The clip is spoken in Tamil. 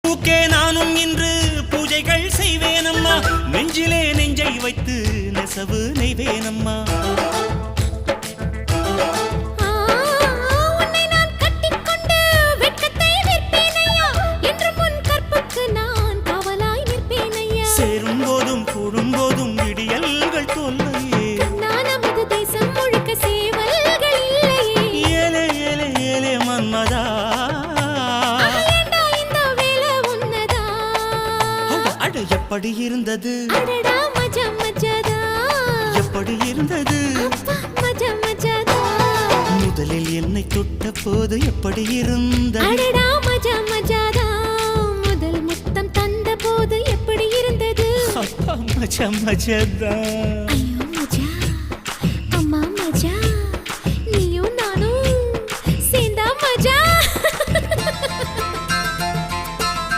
நானும் இன்று பூஜைகள் செய்வேனம்மா, நெஞ்சிலே நெஞ்சை வைத்து நெசவு நெய்வேனம்மா. சேரும் போதும் கூடும் போதும் விடியல்கள் தொல்லையே, நமது தேசம் முழுக்க சேவல்கள் இல்லையே. ஏலே ஏலே ஏலே மன்மதா, இந்த வேலை உன்னதா. அடு எப்படி இருந்தது, அடடா மஜா மஜாதா, எப்படி இருந்தது, மஜா மஜாதா. முதலில் என்னை தொட்ட போது எப்படி இருந்தது, அடடா மஜா மஜாதா. முதல் முத்தம் தந்த போது எப்படி இருந்தது, அப்பா மஜா மஜாதா.